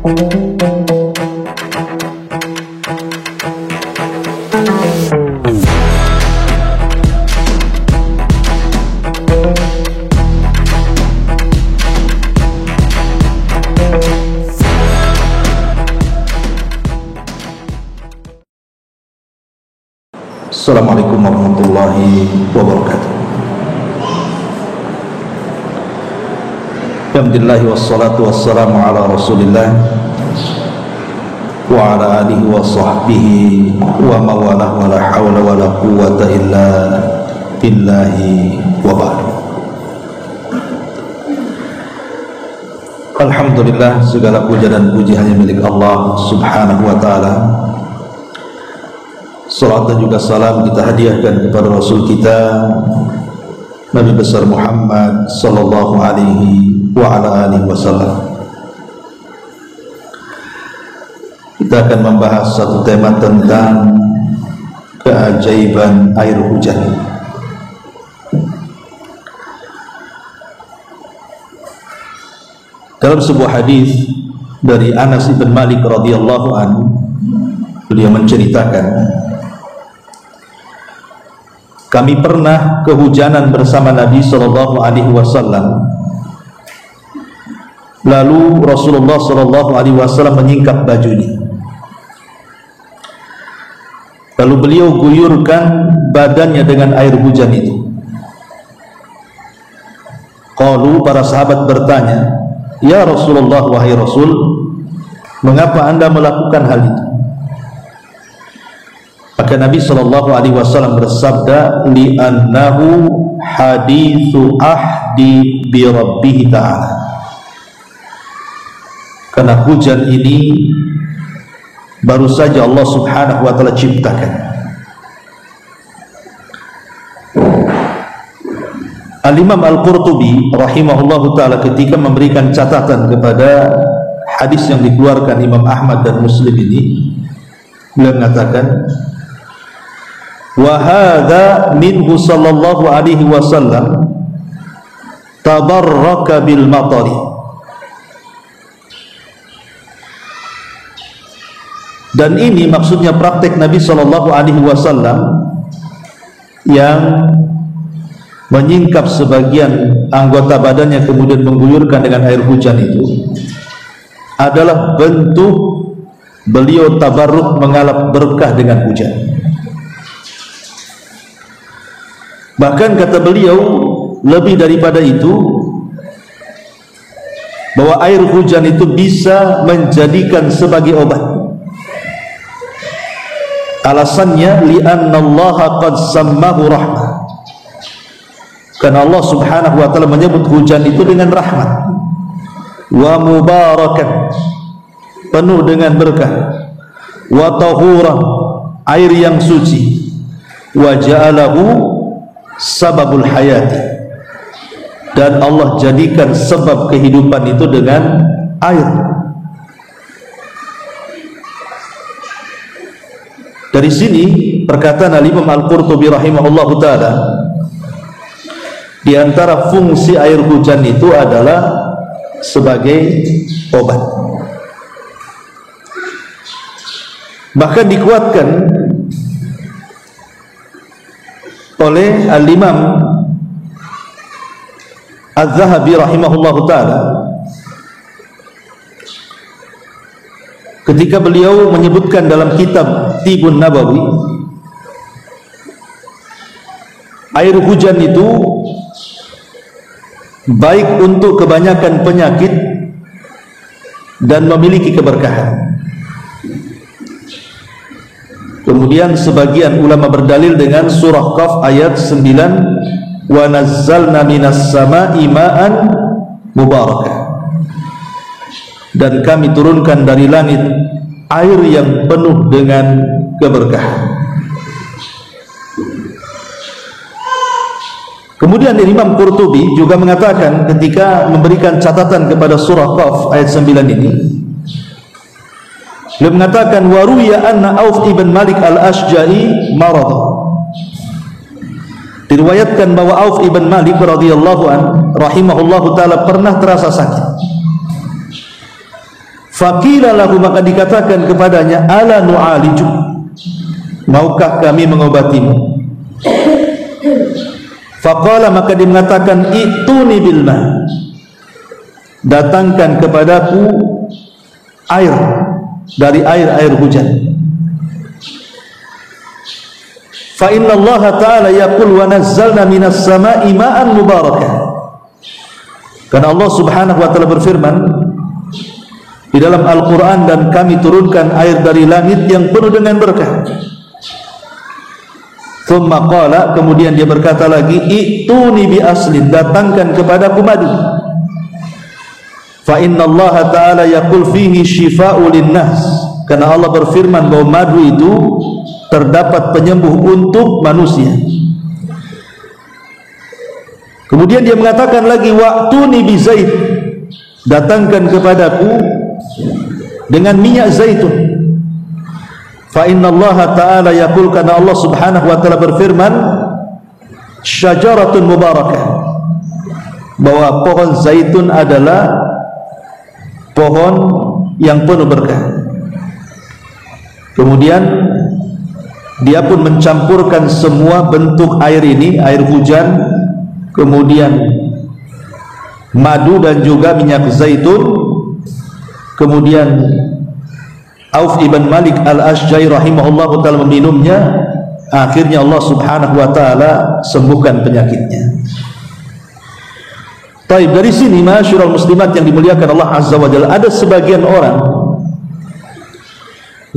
Assalamualaikum warahmatullahi wabarakatuh. Alhamdulillah wassalatu wassalamu ala rasulillah wa ala alihi wa sahbihi wa mawalah wa la hawla wa la quwwata illa billahi wa ba'd. Alhamdulillah, segala puja dan puji hanya milik Allah subhanahu wa ta'ala. Salat dan juga salam kita hadiahkan kepada Rasul kita Nabi besar Muhammad sallallahu alaihi wa ala alihi wasallam. Kita akan membahas satu tema tentang keajaiban air hujan. Dalam sebuah hadis dari Anas bin Malik radhiyallahu anhu, beliau menceritakan, kami pernah kehujanan bersama Nabi sallallahu alaihi wasallam. Lalu Rasulullah sallallahu alaihi wasallam menyingkap bajunya. Lalu beliau guyurkan badannya dengan air hujan itu. Qalu, para sahabat bertanya, "Ya Rasulullah, wahai Rasul, mengapa Anda melakukan hal itu?" Maka Nabi sallallahu alaihi wasallam bersabda, "Li'annahu hadithu ahdi bi rabbih ta'ala." Karena hujan ini baru saja Allah subhanahu wa ta'ala ciptakan. Al-Imam Al-Qurtubi rahimahullahu ta'ala ketika memberikan catatan kepada hadis yang dikeluarkan Imam Ahmad dan Muslim ini, beliau mengatakan, wa hadza minhu sallallahu alaihi wasallam tabarraka bil matari. Dan ini maksudnya praktek Nabi sallallahu alaihi wasallam yang menyingkap sebagian anggota badannya kemudian mengguyurkan dengan air hujan itu adalah bentuk beliau tabarruk, mengalap berkah dengan hujan. Bahkan kata beliau, lebih daripada itu, bahwa air hujan itu bisa menjadikan sebagai obat. Alasannya, li'annallaha qad sammahu rahmah. Karena Allah subhanahu wa ta'ala menyebut hujan itu dengan rahmat. Wa mubarakan, penuh dengan berkah. Wa tahuran, air yang suci. Wa ja'alahu sababul hayati, dan Allah jadikan sebab kehidupan itu dengan air. Dari sini perkataan Al-Imam Al-Qurtubi rahimahullahu ta'ala, di antara fungsi air hujan itu adalah sebagai obat. Bahkan dikuatkan oleh Al-Imam Az-Zahabi rahimahullahu ta'ala ketika beliau menyebutkan dalam kitab Tibun Nabawi, air hujan itu baik untuk kebanyakan penyakit dan memiliki keberkahan. Kemudian sebagian ulama berdalil dengan surah Qaf ayat 9, wa nazzalna minas sama'i ma'an mubarakah, dan kami turunkan dari langit air yang penuh dengan keberkahan. Kemudian Imam Qurtubi juga mengatakan ketika memberikan catatan kepada surah Qaf ayat 9 ini, beliau mengatakan, wa ruwiya anna Auf ibn Malik al-Ashja'i marad. Diriwayatkan bahwa Auf ibn Malik radhiyallahu an rahimahullahu taala pernah terasa sakit. Faqila lahu, maka dikatakan kepadanya, ala nu'aliju, maukah kami mengobatimu? Faqala, maka dia mengatakan, ituni bil ma, datangkan kepadaku air dari air hujan. Fa inna Allah ta'ala yaqul wa nazzalna minas sama'i ma'an mubarakah. Karena Allah Subhanahu wa ta'ala berfirman di dalam Al-Quran, dan kami turunkan air dari langit yang penuh dengan berkah. Thumma qala, kemudian dia berkata lagi, ituni bi aslin, datangkan kepadaku madu. Fa inna Allah ta'ala yaqul fihi shifa'u linnas, karena Allah berfirman bahwa madu itu terdapat penyembuh untuk manusia. Kemudian dia mengatakan lagi, wa'tuni bi zait, datangkan kepadaku dengan minyak zaitun. Fa inna Allah ta'ala yaqul, karena Allah Subhanahu wa ta'ala berfirman, syajaratun mubarakah, bahwa pohon zaitun adalah pohon yang penuh berkah. Kemudian dia pun mencampurkan semua bentuk air ini, air hujan, kemudian madu dan juga minyak zaitun. Kemudian Auf ibn Malik al-Ashja'i rahimahullah ta'ala meminumnya. Akhirnya Allah Subhanahu wa ta'ala sembuhkan penyakitnya. Taib, dari sini masyarul muslimat yang dimuliakan Allah Azza wa Jalla, ada sebagian orang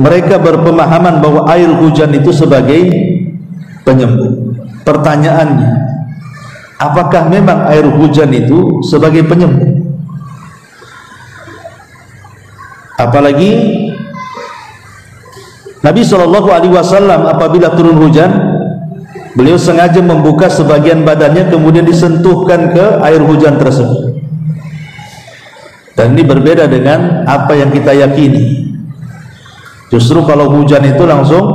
mereka berpemahaman bahwa air hujan itu sebagai penyembuh. Pertanyaannya, apakah memang air hujan itu sebagai penyembuh? Apalagi Nabi SAW apabila turun hujan, beliau sengaja membuka sebagian badannya, kemudian disentuhkan ke air hujan tersebut. Dan ini berbeda dengan apa yang kita yakini. Justru kalau hujan itu langsung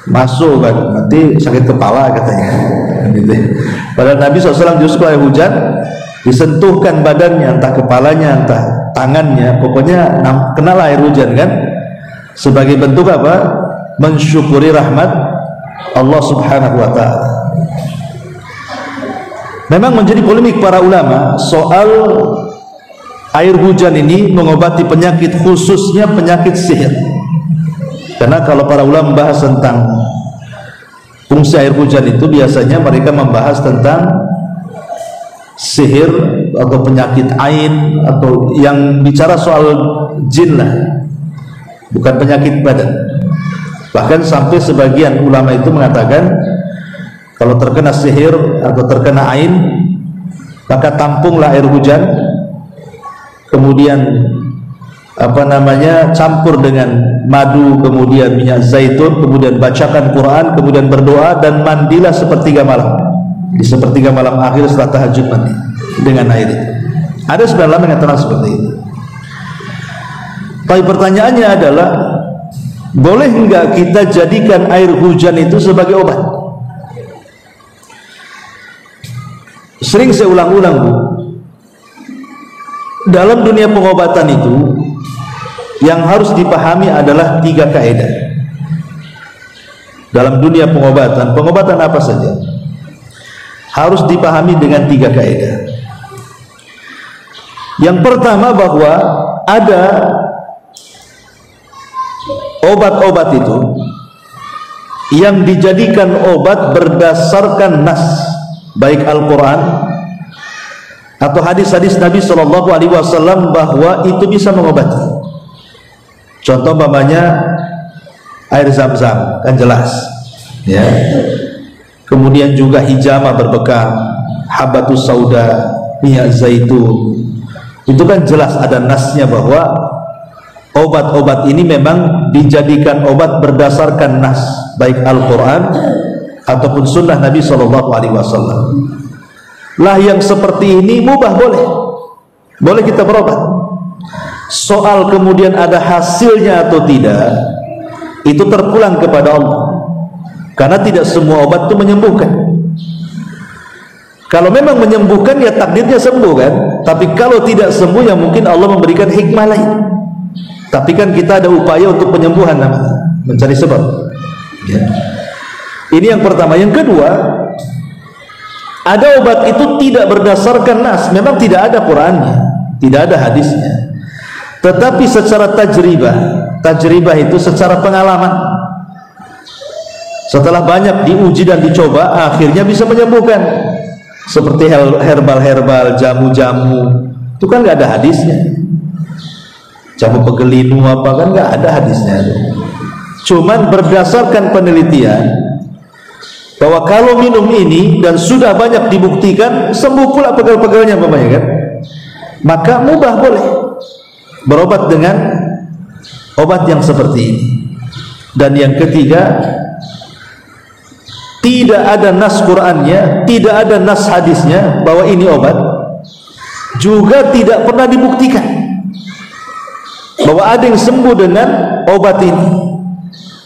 masuk kan, nanti sakit kepala katanya. Padahal Nabi SAW justru air hujan disentuhkan badannya, entah kepalanya, entah tangannya, pokoknya kenal air hujan kan, sebagai bentuk apa? Mensyukuri rahmat Allah Subhanahu wa ta'ala. Memang menjadi polemik para ulama soal air hujan ini mengobati penyakit, khususnya penyakit sihir. Karena kalau para ulama membahas tentang fungsi air hujan itu, biasanya mereka membahas tentang sihir atau penyakit ain, atau yang bicara soal jin lah, bukan penyakit badan. Bahkan sampai sebagian ulama itu mengatakan kalau terkena sihir atau terkena ain, maka tampunglah air hujan, kemudian campur dengan madu, kemudian minyak zaitun, kemudian bacakan Quran, kemudian berdoa, dan mandilah sepertiga malam, di sepertiga malam akhir setelah tahajud mandi dengan air itu. Ada sebagian ulama mengatakan seperti itu. Tapi pertanyaannya adalah, boleh enggak kita jadikan air hujan itu sebagai obat? Sering saya ulang-ulang, Bu, dalam dunia pengobatan itu yang harus dipahami adalah 3 kaidah. Dalam dunia pengobatan apa saja harus dipahami dengan 3 kaidah. Yang pertama, bahwa ada obat-obat itu yang dijadikan obat berdasarkan nas, baik Al-Quran atau hadis-hadis Nabi SAW, bahwa itu bisa mengobati. Contoh umpamanya air zam-zam, kan jelas ya. Kemudian juga hijamah berbekam, habatus sauda, minyak zaitun, itu kan jelas ada nasnya bahwa obat-obat ini memang dijadikan obat berdasarkan nas, baik Al-Quran ataupun sunnah Nabi SAW. Lah yang seperti ini mubah, boleh kita berobat. Soal kemudian ada hasilnya atau tidak, itu terpulang kepada Allah, karena tidak semua obat itu menyembuhkan. Kalau memang menyembuhkan ya takdirnya sembuh kan. Tapi kalau tidak sembuh ya mungkin Allah memberikan hikmah lain. Tapi kan kita ada upaya untuk penyembuhan namanya, mencari sebab ya. Ini yang pertama. Yang kedua, ada obat itu tidak berdasarkan nas. Memang tidak ada Qur'annya, tidak ada hadisnya, tetapi secara tajribah itu secara pengalaman. Setelah banyak diuji dan dicoba, akhirnya bisa menyembuhkan. Seperti herbal-herbal, jamu-jamu, itu kan nggak ada hadisnya. Jamu pegelinu apa kan nggak ada hadisnya. Cuman berdasarkan penelitian bahwa kalau minum ini dan sudah banyak dibuktikan sembuh pula pegel-pegelnya kan, maka mubah boleh berobat dengan obat yang seperti ini. Dan yang ketiga, tidak ada nas Qur'annya, tidak ada nas hadisnya bahwa ini obat. Juga tidak pernah dibuktikan bahwa ada yang sembuh dengan obat ini.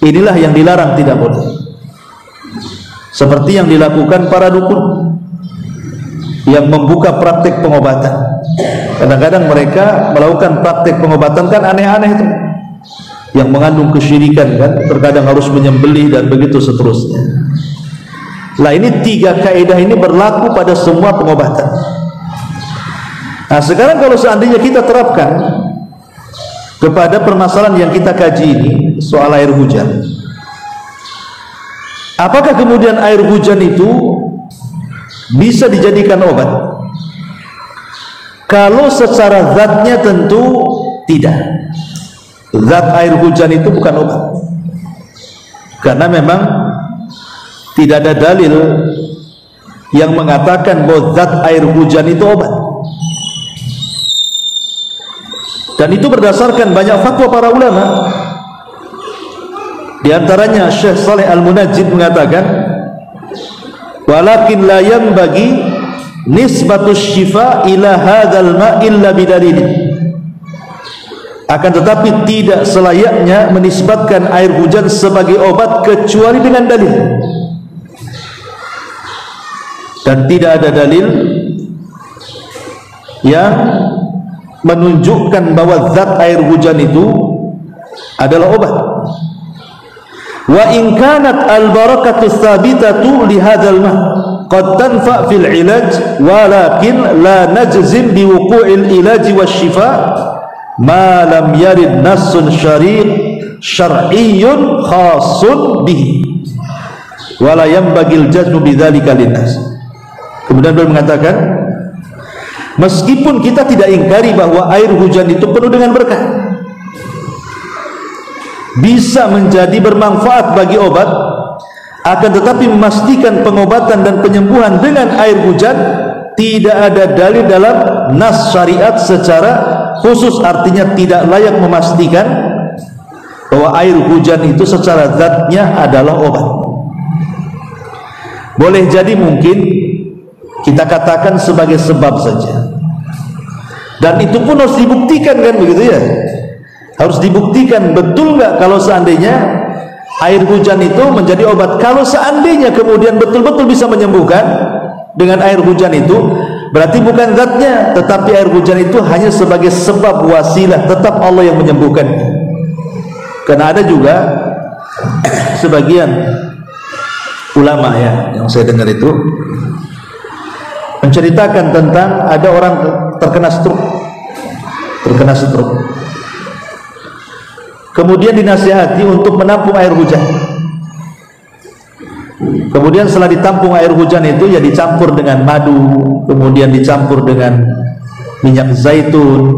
Inilah yang dilarang, tidak boleh. Seperti yang dilakukan para dukun yang membuka praktek pengobatan. Kadang-kadang mereka melakukan praktek pengobatan kan aneh-aneh itu, yang mengandung kesyirikan kan, terkadang harus menyembelih dan begitu seterusnya. Lah ini tiga kaidah ini berlaku pada semua pengobatan. Nah sekarang kalau seandainya kita terapkan kepada permasalahan yang kita kaji ini, soal air hujan, apakah kemudian air hujan itu bisa dijadikan obat? Kalau secara zatnya tentu tidak. Zat air hujan itu bukan obat, karena memang tidak ada dalil yang mengatakan bahwa zat air hujan itu obat. Dan itu berdasarkan banyak fatwa para ulama. Di antaranya Syekh Saleh Al-Munajjid mengatakan, walakin la yanbaghi nisbatus syifa ila hadzal ma' illa bidalil. Akan tetapi tidak selayaknya menisbatkan air hujan sebagai obat kecuali dengan dalil. Dan tidak ada dalil yang menunjukkan bahwa zat air hujan itu adalah obat. Wa in kanat al-barakatu tsabitatu li hadzal ma' qad tanfa' fil ilaj walakin la najzim bi wuqu'il ilaj wasyifa ma lam yarid nassun syar'iyyun khasun bihi wa la yanbagil jazmu bidzalika linnas. Kemudian beliau mengatakan, meskipun kita tidak ingkari bahwa air hujan itu penuh dengan berkah, bisa menjadi bermanfaat bagi obat, akan tetapi memastikan pengobatan dan penyembuhan dengan air hujan tidak ada dalil dalam nas syariat secara khusus. Artinya tidak layak memastikan bahwa air hujan itu secara zatnya adalah obat. Boleh jadi mungkin kita katakan sebagai sebab saja, dan itu pun harus dibuktikan kan, begitu ya, harus dibuktikan betul nggak kalau seandainya air hujan itu menjadi obat. Kalau seandainya kemudian betul-betul bisa menyembuhkan dengan air hujan itu, berarti bukan zatnya, tetapi air hujan itu hanya sebagai sebab wasilah, tetap Allah yang menyembuhkan. Karena ada juga sebagian ulama ya yang saya dengar itu menceritakan tentang ada orang terkena stroke, kemudian dinasihati untuk menampung air hujan. Kemudian setelah ditampung air hujan itu ya dicampur dengan madu, kemudian dicampur dengan minyak zaitun,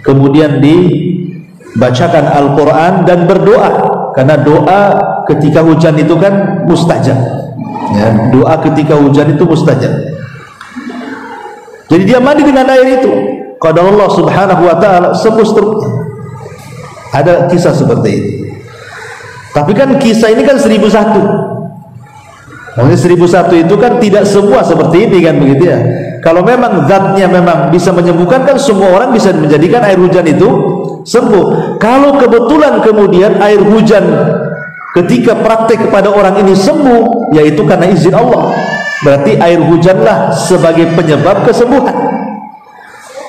kemudian dibacakan Al-Quran dan berdoa, karena doa ketika hujan itu kan mustajab ya, doa ketika hujan itu mustajab. Jadi dia mandi dengan air itu, qadar Allah subhanahu wa ta'ala sembuh seterusnya. Ada kisah seperti ini. Tapi kan kisah ini kan 1001. Maksudnya 1001 itu kan tidak semua seperti ini kan, begitu ya. Kalau memang zatnya memang bisa menyembuhkan, kan semua orang bisa menjadikan air hujan itu sembuh. Kalau kebetulan kemudian air hujan ketika praktek kepada orang ini sembuh, yaitu karena izin Allah. Berarti air hujanlah sebagai penyebab kesembuhan,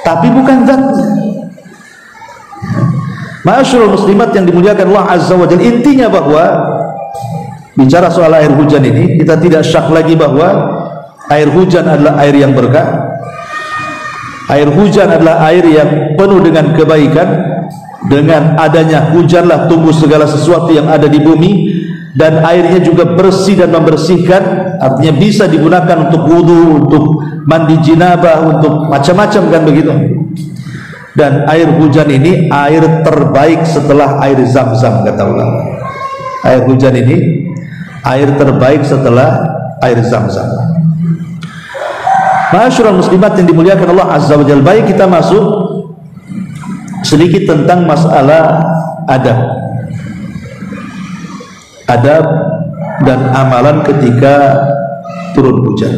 tapi bukan zatnya. Ma'asyiral muslimat yang dimuliakan Allah Azza wa Jalla, intinya bahwa bicara soal air hujan ini, kita tidak syak lagi bahwa air hujan adalah air yang berkah. Air hujan adalah air yang penuh dengan kebaikan. Dengan adanya hujanlah tumbuh segala sesuatu yang ada di bumi, dan airnya juga bersih dan membersihkan, artinya bisa digunakan untuk wudu, untuk mandi jinabah, untuk macam-macam, kan begitu. Dan air hujan ini air terbaik setelah air Zam-Zam, kata ulama. Air hujan ini air terbaik setelah air Zam-Zam. Ma'asyiral muslimat yang dimuliakan Allah Azza wa Jalla, baik kita masuk sedikit tentang masalah adab dan amalan ketika turun hujan.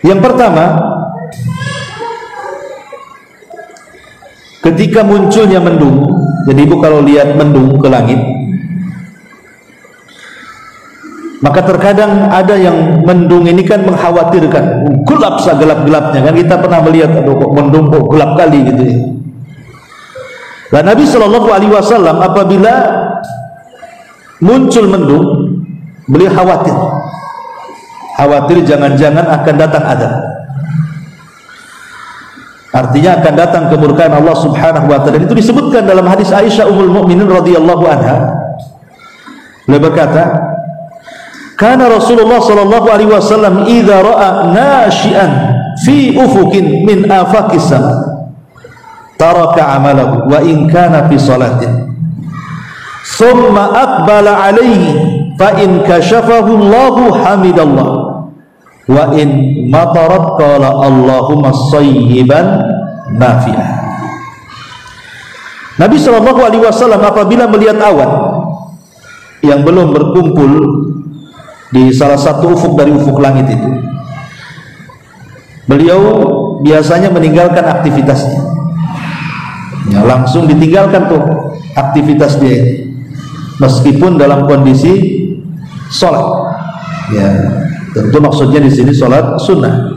Yang pertama, ketika munculnya mendung. Jadi ibu kalau lihat mendung ke langit, maka terkadang ada yang mendung ini kan mengkhawatirkan, gelap segelap-gelapnya, kan kita pernah melihat, aduh kok mendung kok gelap kali gitu ya. Dan Nabi Shallallahu Alaihi Wasallam apabila muncul mendung, beliau khawatir jangan-jangan akan datang azab. Artinya akan datang kemurkaan Allah Subhanahu wa taala. Itu disebutkan dalam hadis Aisyah Ummul Mukminin radhiyallahu anha. Beliau berkata, "Kana Rasulullah sallallahu alaihi wasallam idza ra'a nashi'an fi ufukin min afaqis sama taraka 'amalahu wa in kana fi salatin thumma aqbala 'alaihi fa in kashafahu Allahu hamidallah wa in matarat qala Allahumma sayyiban nafi'ah." Nabi sallallahu alaihi wasallam apabila melihat awan yang belum berkumpul di salah satu ufuk dari ufuk langit itu, beliau biasanya meninggalkan aktivitasnya, ya, langsung ditinggalkan tuh aktivitas dia, meskipun dalam kondisi sholat, ya, tentu maksudnya di sini sholat sunnah.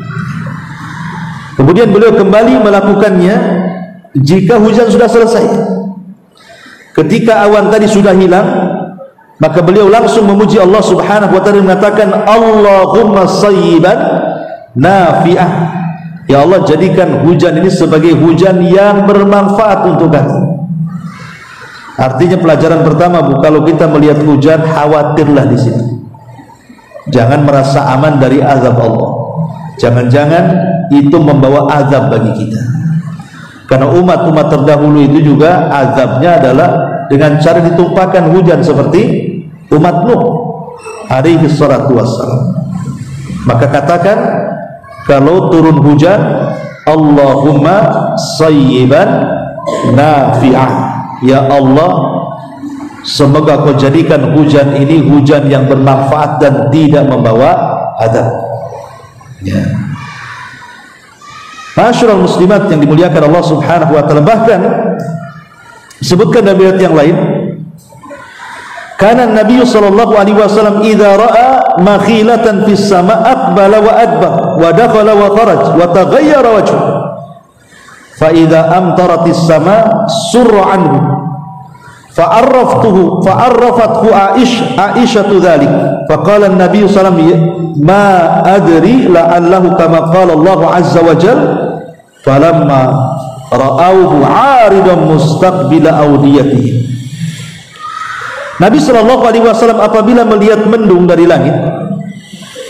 Kemudian beliau kembali melakukannya jika hujan sudah selesai. Ketika awan tadi sudah hilang, maka beliau langsung memuji Allah Subhanahu wa taala, mengatakan Allahumma sayyiban nafi'ah. Ya Allah, jadikan hujan ini sebagai hujan yang bermanfaat untuk kami. Artinya pelajaran pertama, Bu, kalau kita melihat hujan, khawatirlah di sini. Jangan merasa aman dari azab Allah. Jangan-jangan itu membawa azab bagi kita. Karena umat-umat terdahulu itu juga azabnya adalah dengan cara ditumpahkan hujan seperti umat Nuh alaihi salatu wassalam. Maka katakan kalau turun hujan, Allahumma sayyiban nafi'ah. Ya Allah, semoga kau jadikan hujan ini hujan yang bermanfaat dan tidak membawa azab. Ya. Ma'asyiral muslimat yang dimuliakan Allah Subhanahu wa taala, bahkan disebutkan dalam riwayat yang lain, kana Nabi sallallahu alaihi wasallam idza ra'a makhilatan fis sama aqbala wa adbar wa dakhala wa kharaj wa taghayyara wajhu fa idza amtaratis sama surra anhu fa arrafathu Aisyah dhalik fa qala an-nabiy sallallahu alaihi wasallam ma adri la'allahu kama qala Allah azza wa jalla falamma ra'auhu 'aridan mustaqbila awdiyatihi. Nabi sallallahu alaihi wasallam apabila melihat mendung dari langit,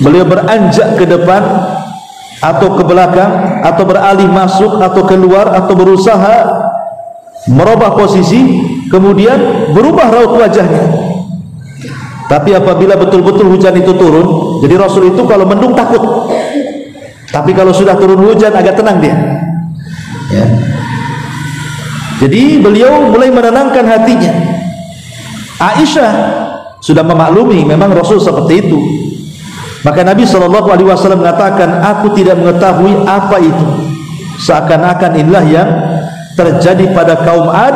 beliau beranjak ke depan atau ke belakang atau beralih masuk atau keluar atau berusaha merubah posisi, kemudian berubah raut wajahnya. Tapi apabila betul-betul hujan itu turun, jadi Rasul itu kalau mendung takut, tapi kalau sudah turun hujan agak tenang dia, ya. Jadi beliau mulai menenangkan hatinya. Aisyah sudah memaklumi memang Rasul seperti itu. Maka Nabi Shallallahu Alaihi Wasallam mengatakan, aku tidak mengetahui apa itu. Seakan-akan inilah yang terjadi pada kaum Ad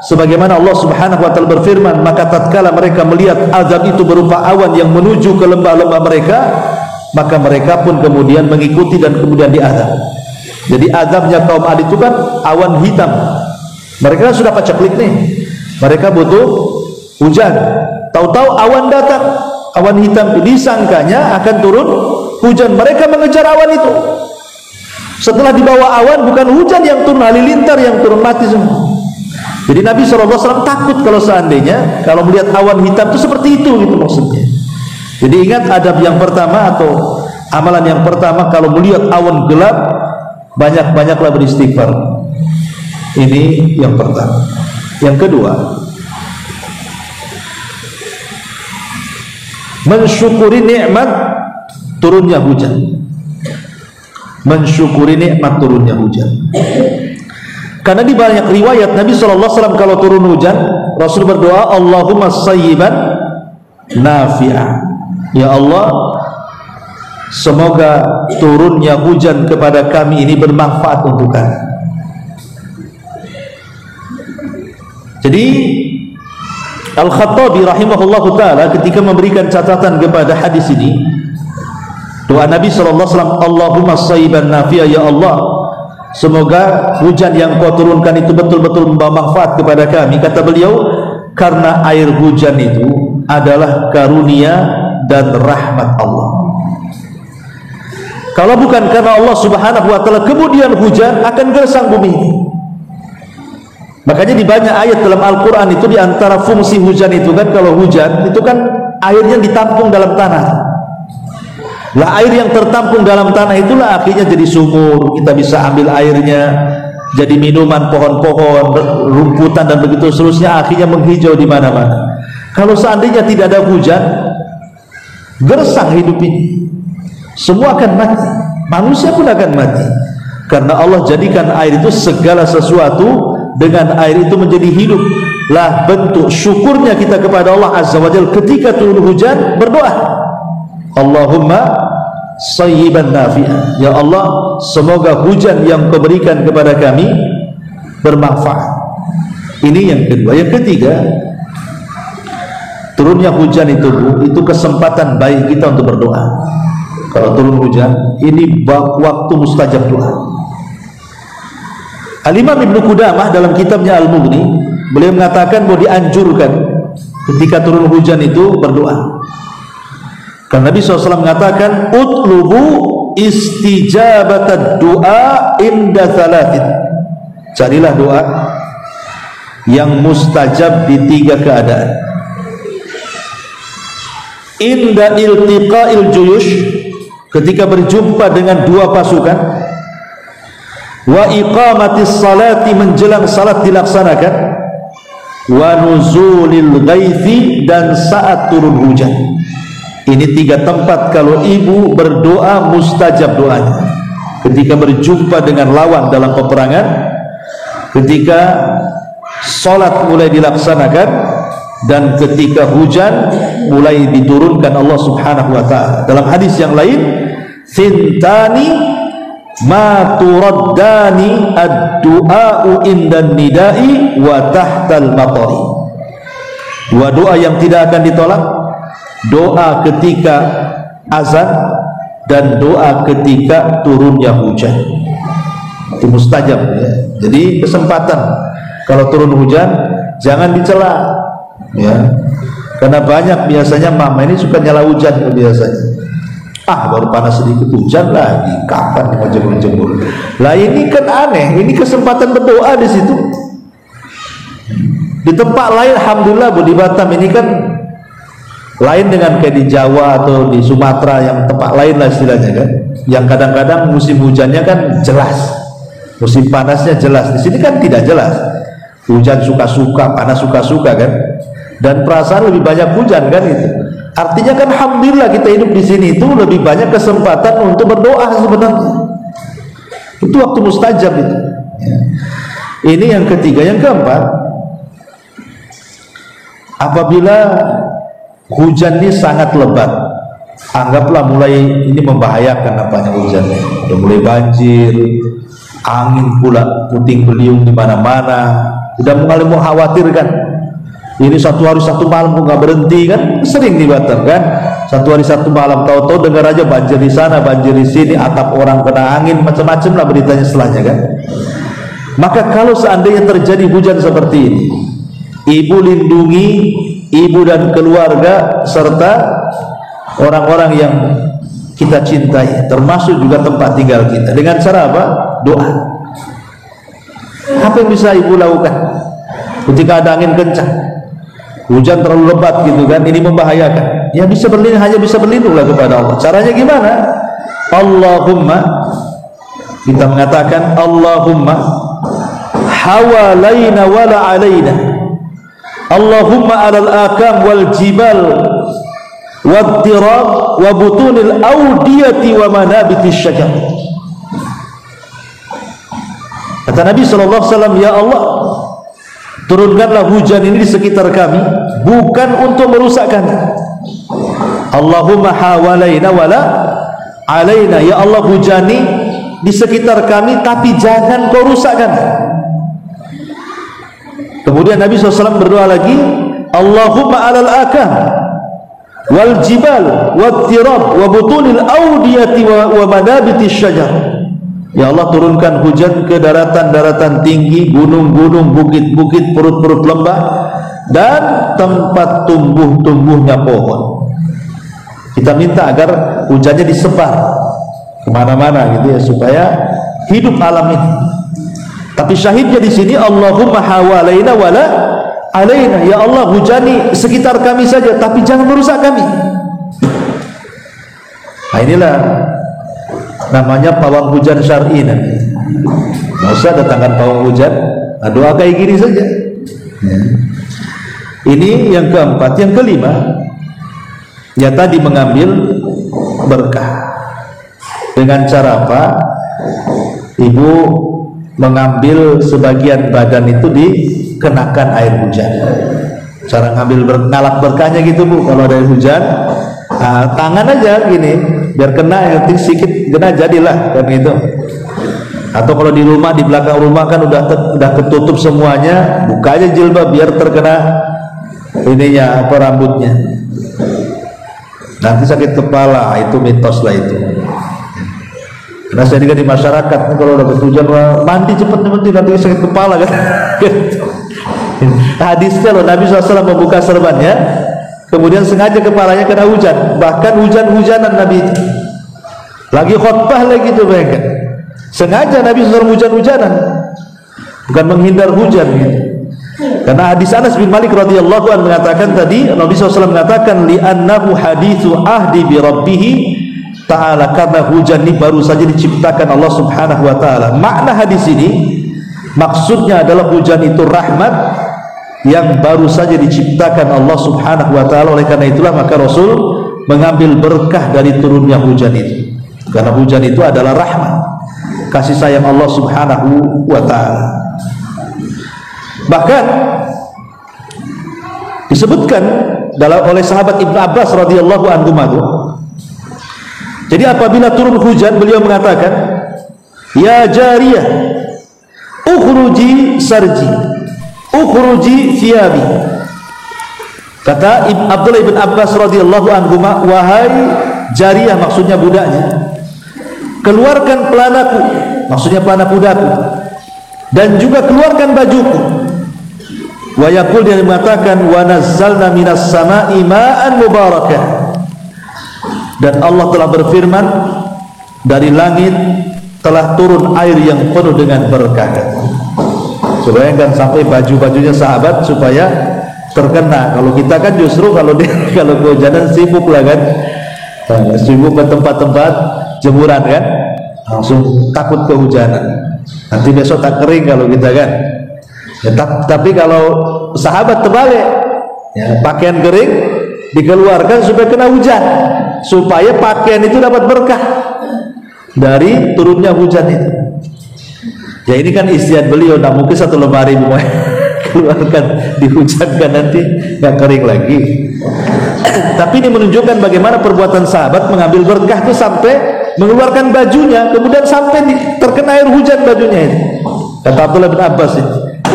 sebagaimana Allah Subhanahu wa taala berfirman, maka tatkala mereka melihat azab itu berupa awan yang menuju ke lembah-lembah mereka, maka mereka pun kemudian mengikuti dan kemudian diazab. Jadi azabnya kaum Ad itu kan awan hitam. Mereka sudah paceklik nih, mereka butuh hujan. Tahu-tahu awan datang, awan hitam itu disangkanya akan turun hujan. Mereka mengejar awan itu. Setelah dibawa awan, bukan hujan yang turun, halilintar yang turun, mati semua. Jadi Nabi SAW takut kalau seandainya kalau melihat awan hitam itu seperti itu, gitu maksudnya. Jadi ingat adab yang pertama atau amalan yang pertama, kalau melihat awan gelap, banyak-banyaklah beristighfar. Ini yang pertama. Yang kedua, mensyukuri nikmat turunnya hujan. Mensyukuri nikmat turunnya hujan. Karena di banyak riwayat Nabi SAW kalau turun hujan, Rasul berdoa, Allahumma sayyiban nafi'ah. Ya Allah, semoga turunnya hujan kepada kami ini bermanfaat untuk kami. Jadi Al-Khattabi rahimahullahu ta'ala ketika memberikan catatan kepada hadis ini, doa Nabi SAW, Allahumma sayyiban nafi'ah, ya Allah, semoga hujan yang kau turunkan itu betul-betul membawa manfaat kepada kami. Kata beliau, karena air hujan itu adalah karunia dan rahmat Allah. Kalau bukan karena Allah Subhanahu wa ta'ala, kemudian hujan akan gersang bumi ini. Makanya di banyak ayat dalam Al-Quran itu, di antara fungsi hujan itu kan, kalau hujan itu kan airnya ditampung dalam tanah. Lah air yang tertampung dalam tanah itulah akhirnya jadi sumur, kita bisa ambil airnya, jadi minuman pohon-pohon, rumputan dan begitu seterusnya, akhirnya menghijau di mana-mana. Kalau seandainya tidak ada hujan, gersang hidup ini, semua akan mati, manusia pun akan mati. Karena Allah jadikan air itu segala sesuatu, dengan air itu menjadi hidup. Lah bentuk syukurnya kita kepada Allah Azza wa Jalla ketika turun hujan, berdoa, Allahumma sayyiban nafi'ah, ya Allah, semoga hujan yang kau berikan kepada kami bermanfaat. Ini yang kedua. Yang ketiga, turunnya hujan itu kesempatan baik kita untuk berdoa. Kalau turun hujan, ini waktu mustajab doa. Al-Imam Ibnu Qudamah dalam kitabnya Al-Mughni, beliau mengatakan bahwa dianjurkan ketika turun hujan itu berdoa. Karena Nabi SAW mengatakan, utlubu istijabatad du'a inda thalathin. Carilah doa yang mustajab di 3 keadaan. Inda iltiqa'il juyush, ketika berjumpa dengan 2 pasukan. Wa iqamatis salati, menjelang salat dilaksanakan. Wa nuzulil ghaithi, dan saat turun hujan. Ini 3 tempat kalau ibu berdoa mustajab doanya. Ketika berjumpa dengan lawan dalam peperangan, ketika salat mulai dilaksanakan, dan ketika hujan mulai diturunkan Allah Subhanahu wa ta'ala. Dalam hadis yang lain, thintani ma turaddani ad-du'a'u indan nida'i wa tahtal matari. 2 doa yang tidak akan ditolak, doa ketika azan dan doa ketika turunnya hujan. Itu mustajab ya. Jadi kesempatan kalau turun hujan jangan dicela ya. Karena banyak biasanya mama ini suka nyala hujan biasanya. Baru panas sedikit hujan lagi, kapan mau jemur-jemur. Lah ini kan aneh, ini kesempatan berdoa di situ. Di tempat lain alhamdulillah, Bu, di Batam ini kan lain dengan kayak di Jawa atau di Sumatera yang tempat lain lah istilahnya kan. Yang kadang-kadang musim hujannya kan jelas, musim panasnya jelas. Di sini kan tidak jelas. Hujan suka-suka, panas suka-suka kan. Dan perasaan lebih banyak hujan kan itu. Artinya kan alhamdulillah kita hidup di sini itu lebih banyak kesempatan untuk berdoa sebenarnya. Itu waktu mustajab itu. Ya. Ini yang ketiga. Yang keempat, apabila hujan ini sangat lebat, anggaplah mulai ini membahayakan apanya hujannya. Udah mulai banjir, angin pula puting beliung di mana-mana, tidak mengkhawatirkan. Ini satu hari satu malam nggak berhenti kan, sering di Batam kan, satu hari satu malam, tahu-tahu dengar aja banjir di sana, banjir di sini, atap orang kena angin, macam-macam lah beritanya setelahnya kan. Maka kalau seandainya terjadi hujan seperti ini, ibu lindungi ibu dan keluarga serta orang-orang yang kita cintai, termasuk juga tempat tinggal kita, dengan cara apa? Doa. Apa yang bisa ibu lakukan ketika ada angin kencang, hujan terlalu lebat gitu kan, ini membahayakan? Ya bisa berlindung, hanya bisa berlindunglah kepada Allah. Caranya gimana? Allahumma, kita mengatakan Allahumma hawalaina wala alaina, Allahumma alal akam wal jibal wad tirab wa butunil awdiyati wa manabitis syajar. Kata Nabi SAW, ya Allah, turunkanlah hujan ini di sekitar kami, bukan untuk merusakkan. Allahumma hawalaina wala alaina, ya Allah hujani di sekitar kami, tapi jangan kau rusakkan. Kemudian Nabi SAW berdoa lagi, Allahumma alal akam wal jibal wat tirab wa butunil awdiyati wa manabitis syajar. Ya Allah, turunkan hujan ke daratan-daratan tinggi, gunung-gunung, bukit-bukit, perut-perut lembah, dan tempat tumbuh-tumbuhnya pohon. Kita minta agar hujannya disebar kemana-mana gitu ya, supaya hidup alam ini. Tapi syahidnya di sini, Allahumma hawalaina wala alaina, ya Allah hujani sekitar kami saja, tapi jangan merusak kami. Nah inilah namanya pawang hujan syar'i. Nggak usah datangkan pawang hujan, nah, doa kayak gini saja. Ini yang keempat. Yang kelima, ya tadi mengambil berkah. Dengan cara apa? Ibu mengambil sebagian badan itu dikenakan air hujan. Cara ngambil ngalap berkahnya gitu Bu, kalau ada air hujan, tangan aja gini, biar kena, yang sedikit kena jadilah kan gitu. Atau kalau di rumah, di belakang rumah kan udah ketutup semuanya, buka aja jilbab biar terkena ininya apa, rambutnya. Nanti sakit kepala, itu mitos lah itu. Karena saya juga di masyarakat kalau udah hujan mandi cepet nanti sakit kepala kan. Hadisnya loh, Nabi SAW membuka serbannya, kemudian sengaja kepalanya kena hujan, bahkan hujan-hujanan Nabi itu lagi khutbah lagi itu, bayangkan, sengaja Nabi SAW hujan-hujanan, bukan menghindar hujan gitu. Karena hadis Anas bin Malik radhiyallahu anhu mengatakan tadi, Nabi SAW mengatakan li'annahu haditsu ahdi bi rabbih ta'ala, karena hujan ini baru saja diciptakan Allah Subhanahu wa taala. Makna hadis ini maksudnya adalah hujan itu rahmat yang baru saja diciptakan Allah Subhanahu wa taala. Oleh karena itulah maka Rasul mengambil berkah dari turunnya hujan itu, karena hujan itu adalah rahmat, kasih sayang Allah Subhanahu wa taala. Bahkan disebutkan oleh sahabat Ibnu Abbas radhiyallahu anhu, jadi apabila turun hujan beliau mengatakan, ya jariyah ukhruji sarji ukhruji thiyabi. Kata Abdullah ibn Abbas radhiyallahu anhu, wahai jariyah, maksudnya budaknya, keluarkan pelanaku, maksudnya pelana budaku, dan juga keluarkan bajuku. Wa yaqul, dia mengatakan, wa nazzalna minas sama'i ma'an mubarakah, dan Allah telah berfirman, dari langit telah turun air yang penuh dengan berkah. Bayangkan sampai baju-bajunya sahabat supaya terkena. Kalau kita kan justru kalau kehujanan sibuk lah kan, sibuk ke tempat-tempat jemuran kan, langsung takut kehujanan, nanti besok tak kering kalau kita kan ya. Tapi kalau sahabat terbalik ya, pakaian kering dikeluarkan supaya kena hujan, supaya pakaian itu dapat berkah dari turunnya hujan itu. Ya ini kan istiadat beliau, nah mungkin satu lemari keluarkan, dihujankan, nanti nggak kering lagi. Tapi ini menunjukkan bagaimana perbuatan sahabat mengambil berkah itu sampai mengeluarkan bajunya, kemudian sampai terkena air hujan bajunya itu. Kata Abdullah bin Abbas,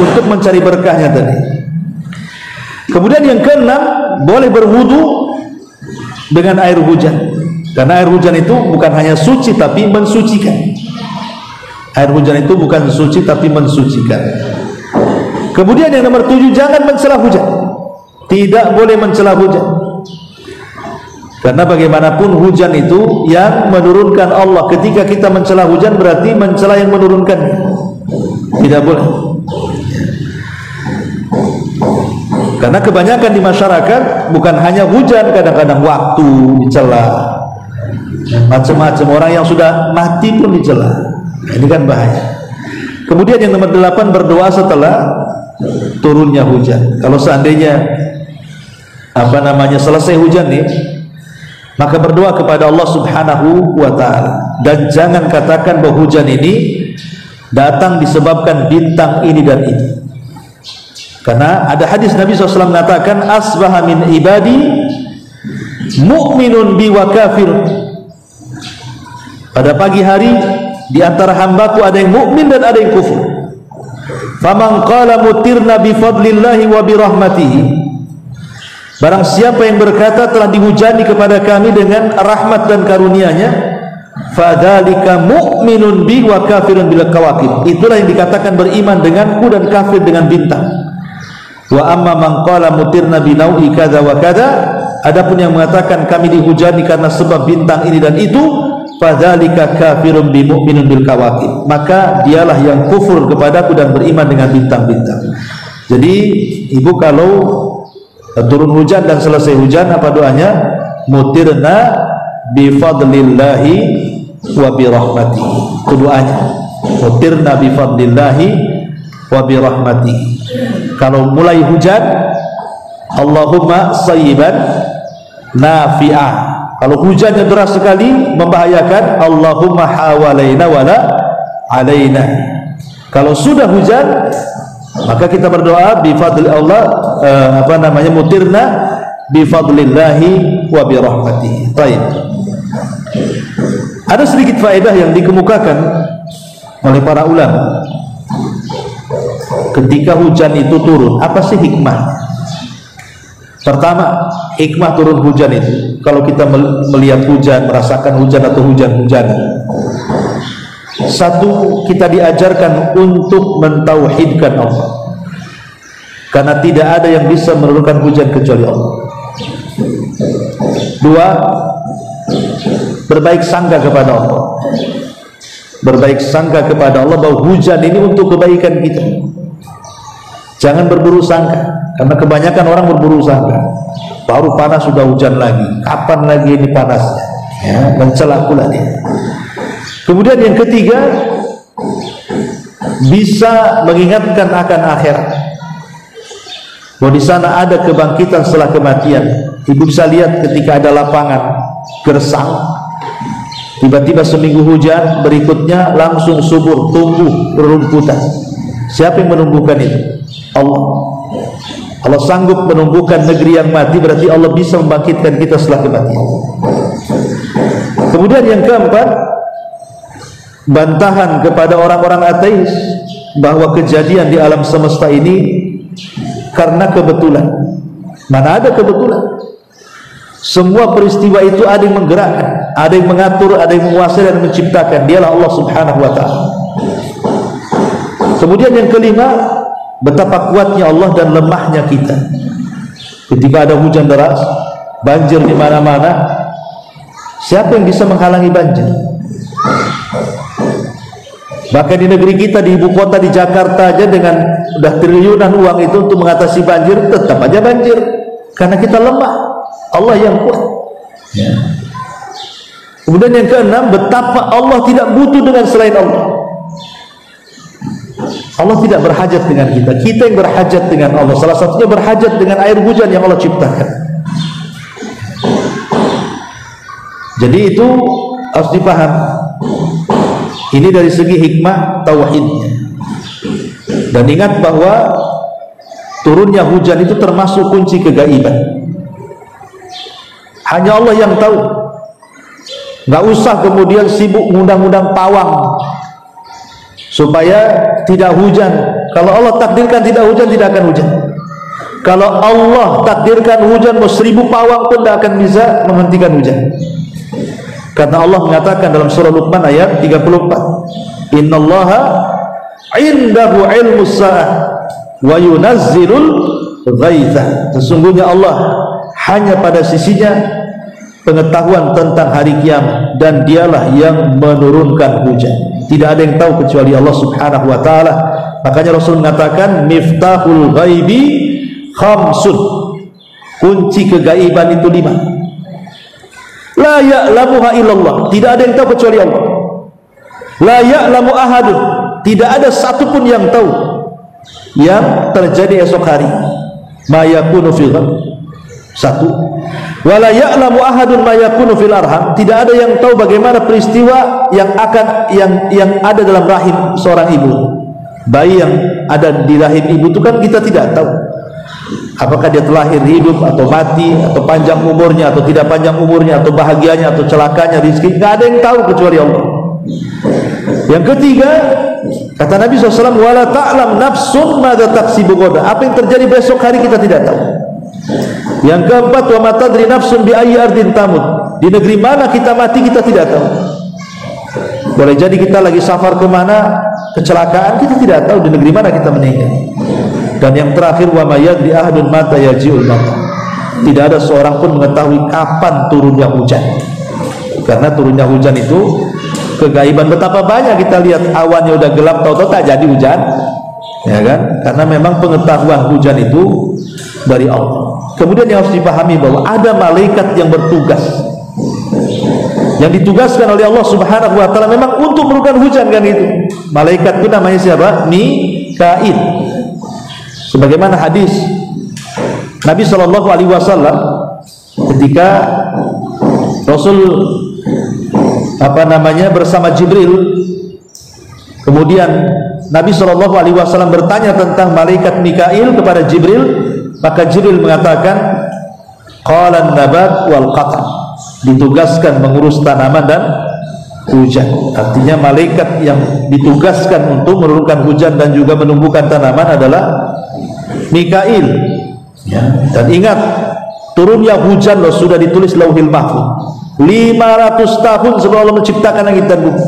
untuk mencari berkahnya tadi. Kemudian yang keenam, boleh berwudu dengan air hujan, karena air hujan itu bukan hanya suci tapi mensucikan. Air hujan itu bukan suci tapi mensucikan. Kemudian yang nomor 7, jangan mencela hujan. Tidak boleh mencela hujan, karena bagaimanapun hujan itu yang menurunkan Allah. Ketika kita mencela hujan berarti mencela yang menurunkannya. Tidak boleh. Karena kebanyakan di masyarakat bukan hanya hujan, kadang-kadang waktu dicela, macam-macam. Orang yang sudah mati pun dicela. Ini kan bahaya. Kemudian yang nomor 8, berdoa setelah turunnya hujan. Kalau seandainya selesai hujan nih, maka berdoa kepada Allah Subhanahu wa ta'ala, dan jangan katakan bahwa hujan ini datang disebabkan bintang ini dan ini. Karena ada hadis Nabi SAW mengatakan, asbaha min ibadi mu'minun bi wa kafir. Pada pagi hari di antara hambaku ada yang mukmin dan ada yang kufur. Faman qala mutirna bi fadlillahi wa bi rahmatihi, barang siapa yang berkata telah dihujani kepada kami dengan rahmat dan karunia-Nya, fadzalika mu'minun bi wa kafirun bil kawakib, itulah yang dikatakan beriman denganku dan kafir dengan bintang. Wa amma man qala mutirna bi nau'i kadza wa kadza, adapun yang mengatakan kami dihujani karena sebab bintang ini dan itu, fadzalika kafirun bi mu'minun bil kawakib, maka dialah yang kufur kepadaku dan beriman dengan bintang-bintang. Jadi ibu kalau turun hujan dan selesai hujan, apa doanya? Mutirna bi fadlillahi wa bi rahmatihi. Itu doanya. Mutirna bi fadlillahi wa bi rahmatihi. Kalau mulai hujan, Allahumma sayyiban nafi'ah. Kalau hujannya deras sekali membahayakan, Allahumma hawalaina wala alaina. Kalau sudah hujan, maka kita berdoa bi fadli Allah, mutirna bi fadlillahi wa bi rahmatihi. Baik. Ada sedikit faedah yang dikemukakan oleh para ulama. Ketika hujan itu turun, apa sih hikmah? Pertama, hikmah turun hujan itu, kalau kita melihat hujan, merasakan hujan atau hujan-hujanan, satu, kita diajarkan untuk mentauhidkan Allah, karena tidak ada yang bisa menurunkan hujan kecuali Allah. Dua, berbaik sangka kepada Allah. Berbaik sangka kepada Allah bahwa hujan ini untuk kebaikan kita. Jangan berburu sangka, karena kebanyakan orang berburu sangka. Baru panas sudah hujan lagi, kapan lagi ini panasnya? Ya, mencela pula dia. Kemudian yang ketiga, bisa mengingatkan akan akhirat, bahwa di sana ada kebangkitan setelah kematian. Ibu bisa lihat ketika ada lapangan gersang, tiba-tiba seminggu hujan, berikutnya langsung subur, tumbuh rerumputan. Siapa yang menumbuhkan itu? Allah. Allah sanggup menumbuhkan negeri yang mati, berarti Allah bisa membangkitkan kita setelah kematian. Kemudian yang keempat, bantahan kepada orang-orang ateis bahwa kejadian di alam semesta ini karena kebetulan. Mana ada kebetulan? Semua peristiwa itu ada yang menggerakkan, ada yang mengatur, ada yang menguasai dan menciptakan. Dialah Allah Subhanahu wa ta'ala. Kemudian yang kelima, betapa kuatnya Allah dan lemahnya kita. Ketika ada hujan deras, banjir di mana-mana, siapa yang bisa menghalangi banjir? Bahkan di negeri kita, di ibu kota, di Jakarta aja, dengan udah triliunan uang itu untuk mengatasi banjir, tetap aja banjir, karena kita lemah. Allah yang kuat. Ya. Kemudian yang keenam, betapa Allah tidak butuh dengan selain Allah. Allah tidak berhajat dengan kita, kita yang berhajat dengan Allah. Salah satunya berhajat dengan air hujan yang Allah ciptakan. Jadi itu harus dipaham. Ini dari segi hikmah tauhidnya. Dan ingat bahwa turunnya hujan itu termasuk kunci kegaiban. Hanya Allah yang tahu. Gak usah kemudian sibuk ngundang-undang pawang supaya tidak hujan. Kalau Allah takdirkan tidak hujan, tidak akan hujan. Kalau Allah takdirkan hujan mau 1000 pawang pun tidak akan bisa menghentikan hujan. Karena Allah mengatakan dalam surah Luqman ayat 34, Innallaha indahu ilmus sa'ah wa yunazzilul ghaitha. Sesungguhnya Allah hanya pada sisinya pengetahuan tentang hari kiamat, dan dialah yang menurunkan hujan. Tidak ada yang tahu kecuali Allah Subhanahu wa taala. Makanya Rasul mengatakan miftahul ghaibi khamsun. Kunci kegaiban itu 5. La ya'lamuha illallah. Tidak ada yang tahu kecuali Allah. La ya'lamu ahadun. Tidak ada satupun yang tahu yang terjadi esok hari. Ma yakunu fil ghad. 1. Wala ya'lamu ahadun ma yakunu fil arham. Tidak ada yang tahu bagaimana peristiwa yang ada dalam rahim seorang ibu. Bayi yang ada di rahim ibu itu kan kita tidak tahu. Apakah dia terlahir hidup atau mati, atau panjang umurnya atau tidak panjang umurnya, atau bahagianya atau celakanya, rezeki, tidak ada yang tahu kecuali Allah. Yang ketiga, kata Nabi SAW, wala ta'lam nafsun madza taksibu ghadan. Apa yang terjadi besok hari kita tidak tahu. Yang keempat, wa ma tadri nafsun bi ayyi ardin tamut. Di negeri mana kita mati kita tidak tahu. Boleh jadi kita lagi safar kemana, kecelakaan, kita tidak tahu di negeri mana kita meninggal. Dan yang terakhir, wa may yadri ahadun mata yaji'ul maut. Tidak ada seorang pun mengetahui kapan turunnya hujan. Karena turunnya hujan itu kegaiban. Betapa banyak kita lihat awannya udah gelap, tahu-tahu tak jadi hujan, ya kan? Karena memang pengetahuan hujan itu dari Allah. Kemudian yang harus dipahami bahwa ada malaikat yang bertugas, yang ditugaskan oleh Allah Subhanahu wa taala memang untuk menurunkan hujan, kan itu. Malaikat itu namanya siapa? Mikail. Sebagaimana hadis Nabi sallallahu alaihi wasallam ketika Rasul bersama Jibril, kemudian Nabi sallallahu alaihi wasallam bertanya tentang malaikat Mikail kepada Jibril, maka Jibril mengatakan qalan nabat wal qatar, ditugaskan mengurus tanaman dan hujan. Artinya malaikat yang ditugaskan untuk menurunkan hujan dan juga menumbuhkan tanaman adalah Mikail, ya. Dan ingat, turunnya hujan loh sudah ditulis Lauhil Mahfuz 500 tahun sebelum Allah menciptakan langit dan bumi.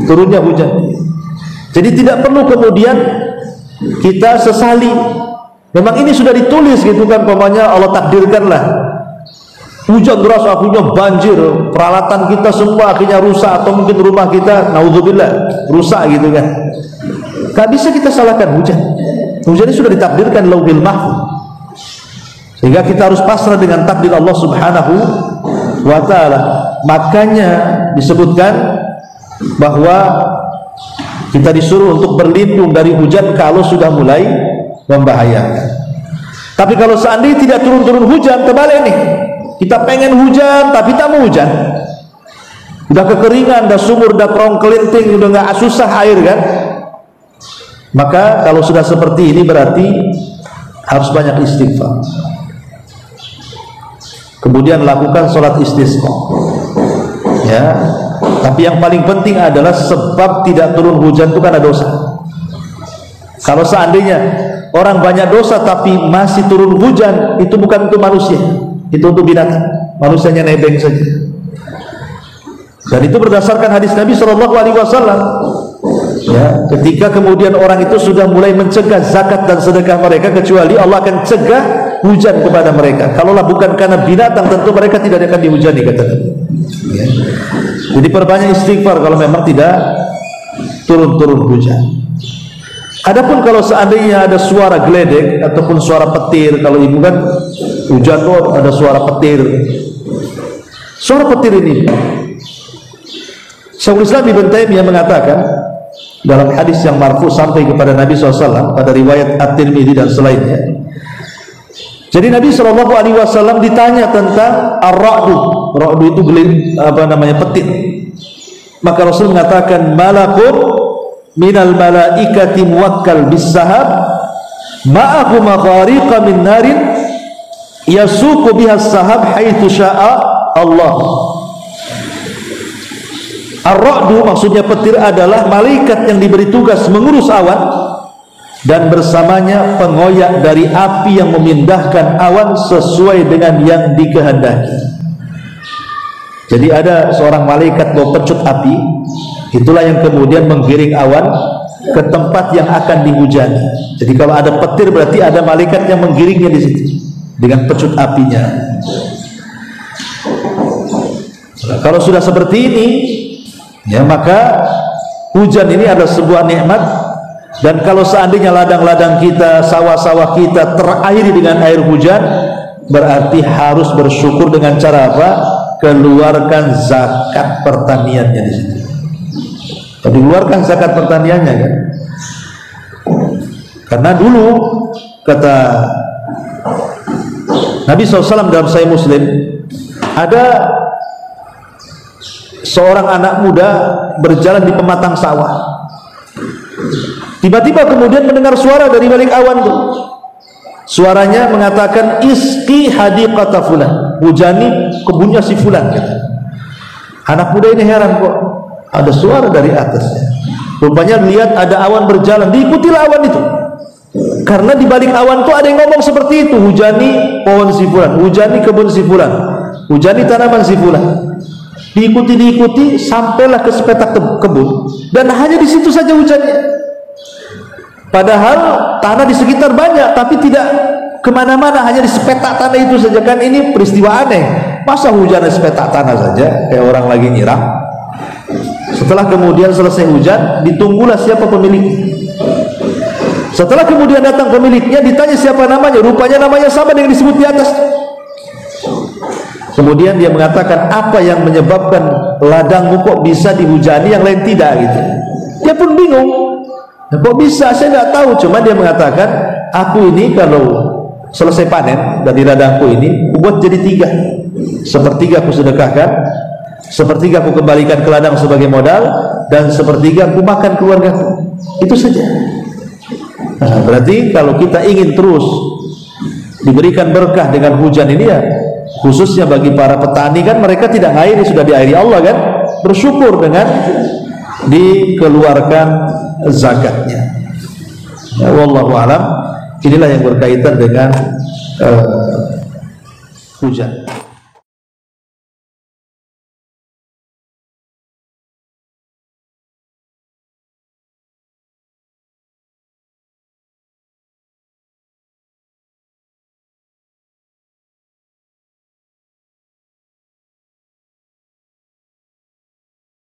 Turunnya hujan. Jadi tidak perlu kemudian kita sesali. Memang ini sudah ditulis gitu kan, pokoknya Allah takdirkanlah hujan deras, akhirnya banjir, peralatan kita semua akhirnya rusak, atau mungkin rumah kita naudzubillah rusak gitu kan. Gak bisa kita salahkan hujan. Hujan ini sudah ditakdirkan Lauhil Mahfuz. Sehingga kita harus pasrah dengan takdir Allah Subhanahu wa taala. Makanya disebutkan bahwa kita disuruh untuk berlindung dari hujan kalau sudah mulai membahayakan. Tapi kalau seandainya tidak turun-turun hujan, terbalik nih. Kita pengen hujan tapi tak mau hujan. Udah kekeringan, udah sumur, udah kerong kelinting, udah nggak susah air kan. Maka kalau sudah seperti ini berarti harus banyak istighfar. Kemudian lakukan sholat istisqa. Ya. Tapi yang paling penting adalah sebab tidak turun hujan itu karena dosa. Kalau seandainya orang banyak dosa tapi masih turun hujan, itu bukan untuk manusia, itu untuk binatang. Manusianya nebeng saja. Dan itu berdasarkan hadis Nabi SAW. Ya, ketika kemudian orang itu sudah mulai mencegah zakat dan sedekah mereka, kecuali Allah akan cegah hujan kepada mereka. Kalaulah bukan karena binatang, tentu mereka tidak akan dihujani, kata Nabi. Ya. Jadi perbanyak istighfar kalau memang tidak turun-turun hujan. Adapun kalau seandainya ada suara geledek ataupun suara petir, kalau ibu kan hujan tuh ada suara petir. Suara petir ini, Syekhul Islam Ibnu Taimiyah mengatakan dalam hadis yang marfu sampai kepada Nabi SAW pada riwayat At-Tirmidzi dan selainnya. Jadi Nabi SAW ditanya tentang ar-ra'du. Ra'du itu petir. Maka Rasul mengatakan malakun minal malaikati muwakkal bis sahab ma'ahu maghariqa min narin yasuqu biha sahab haitsu syaa Allah. Ar-ra'du maksudnya petir adalah malaikat yang diberi tugas mengurus awan, dan bersamanya pengoyak dari api yang memindahkan awan sesuai dengan yang dikehendaki. Jadi ada seorang malaikat bawa pecut api, itulah yang kemudian menggiring awan ke tempat yang akan dihujani. Jadi kalau ada petir berarti ada malaikat yang menggiringnya di situ dengan pecut apinya. Nah, kalau sudah seperti ini, ya maka hujan ini adalah sebuah nikmat. Dan kalau seandainya ladang-ladang kita, sawah-sawah kita terairi dengan air hujan, berarti harus bersyukur dengan cara apa? Keluarkan zakat pertaniannya di situ. Dikeluarkan zakat pertaniannya kan? Karena dulu kata Nabi SAW dalam Sahih Muslim, ada seorang anak muda berjalan di pematang sawah. Tiba-tiba kemudian mendengar suara dari balik awan itu. Suaranya mengatakan, "Isqi hadiqata fulan." Hujani kebunnya si fulan. Anak muda ini heran, kok ada suara dari atasnya. Rupanya lihat ada awan berjalan, diikutilah awan itu. Karena di balik awan itu ada yang ngomong seperti itu, hujani pohon si fulan, hujani kebun si fulan, hujani tanaman si fulan. Diikuti sampailah ke sepetak kebun, dan hanya di situ saja hujannya. Padahal tanah di sekitar banyak, tapi tidak kemana-mana, hanya di sepetak tanah itu saja. Kan ini peristiwa aneh. Masa hujan di sepetak tanah saja, kayak orang lagi nyiram. Setelah kemudian selesai hujan, ditunggulah siapa pemiliknya. Setelah kemudian datang pemiliknya, ditanya siapa namanya. Rupanya namanya sama dengan disebut di atas. Kemudian dia mengatakan, apa yang menyebabkan ladangmu kok bisa dihujani, yang lain tidak gitu. Dia pun bingung. Nah, kok bisa? Saya tidak tahu. Cuma dia mengatakan, aku ini kalau selesai panen dari ladangku ini, aku buat jadi 3. Sepertiga aku sedekahkan, sepertiga aku kembalikan ke ladang sebagai modal, dan sepertiga aku makan keluargaku. Itu saja. Nah, berarti kalau kita ingin terus diberikan berkah dengan hujan ini, ya khususnya bagi para petani, kan mereka tidak ngairi, sudah diairi Allah kan, bersyukur dengan dikeluarkan zakatnya. Ya, wallahu alam. Inilah yang berkaitan dengan hujan.